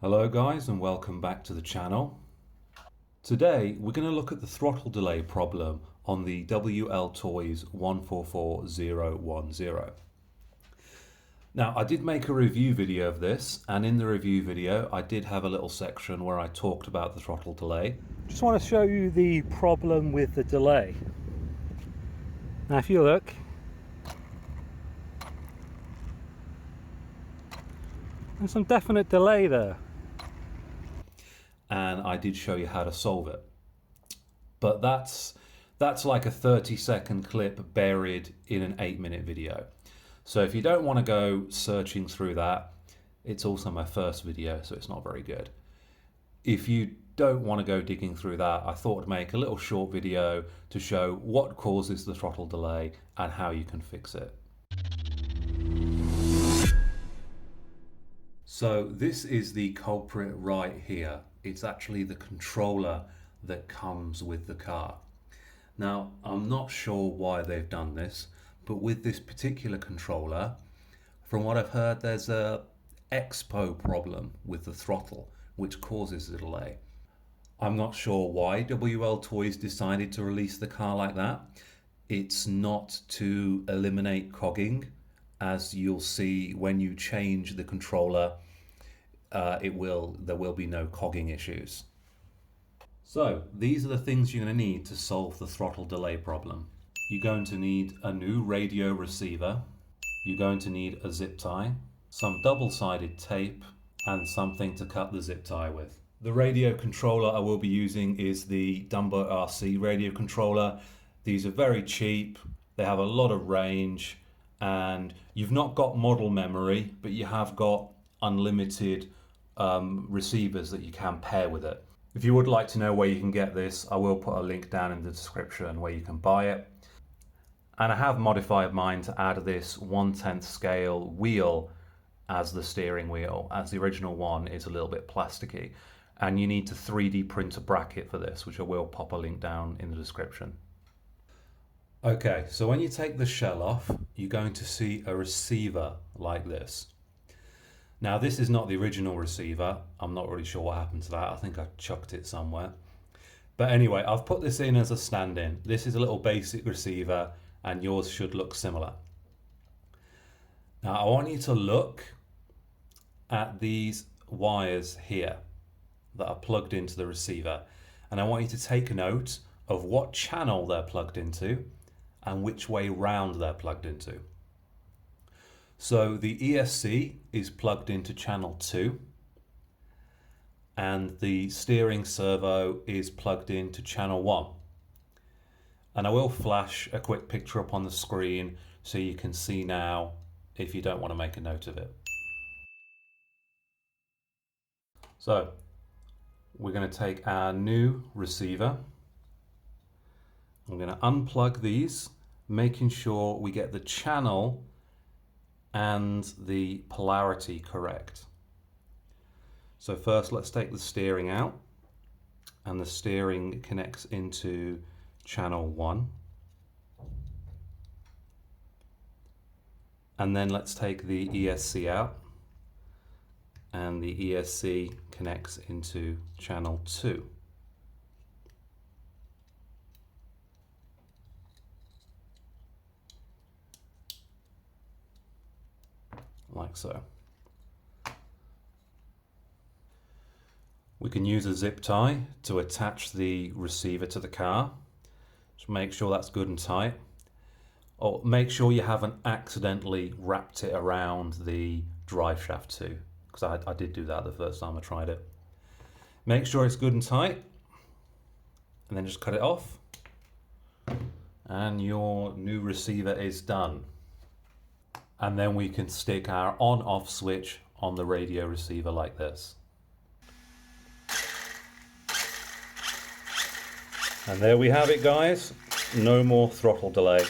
Hello guys and welcome back to the channel. Today we're going to look at the throttle delay problem on the WLtoys WL144010. Now I did make a review video of this, and in the review video I did have a little section where I talked about the throttle delay. Just want to show you the problem with the delay. Now if you look, there's some definite delay there. And I did show you how to solve it. But that's like a 30-second clip buried in an 8-minute video. So if you don't want to go searching through that, it's also my first video, so it's not very good. If you don't want to go digging through that, I thought I'd make a little short video to show what causes the throttle delay and how you can fix it. So this is the culprit right here. It's actually the controller that comes with the car. Now, I'm not sure why they've done this, but with this particular controller, from what I've heard, there's a expo problem with the throttle, which causes the delay. I'm not sure why WLtoys decided to release the car like that. It's not to eliminate cogging. As you'll see when you change the controller, there will be no cogging issues. So these are the things you're going to need to solve the throttle delay problem. You're going to need a new radio receiver. You're going to need a zip tie, some double-sided tape, and something to cut the zip tie with. The radio controller I will be using is the Dumbo RC radio controller. These are very cheap. They have a lot of range, and you've not got model memory, but you have got unlimited receivers that you can pair with it. If you would like to know where you can get this, I will put a link down in the description where you can buy it. And I have modified mine to add this 1/10 scale wheel as the steering wheel, as the original one is a little bit plasticky. And you need to 3D print a bracket for this, which I will pop a link down in the description. Okay, so when you take the shell off, you're going to see a receiver like this. Now this is not the original receiver. I'm not really sure what happened to that. I think I chucked it somewhere. But anyway, I've put this in as a stand-in. This is a little basic receiver, and yours should look similar. Now I want you to look at these wires here that are plugged into the receiver, and I want you to take note of what channel they're plugged into and which way round they're plugged into. So the ESC is plugged into channel 2, and the steering servo is plugged into channel 1. And I will flash a quick picture up on the screen so you can see now if you don't want to make a note of it. So we're going to take our new receiver. I'm going to unplug these, making sure we get the channel and the polarity correct. So first let's take the steering out, and the steering connects into channel 1. And then let's take the ESC out, and the ESC connects into channel 2. Like so. We can use a zip tie to attach the receiver to the car. Just make sure that's good and tight. Or make sure you haven't accidentally wrapped it around the drive shaft too, because I did do that the first time I tried it. Make sure it's good and tight, and then just cut it off, and your new receiver is done. And then we can stick our on-off switch on the radio receiver like this. And there we have it, guys. No more throttle delay.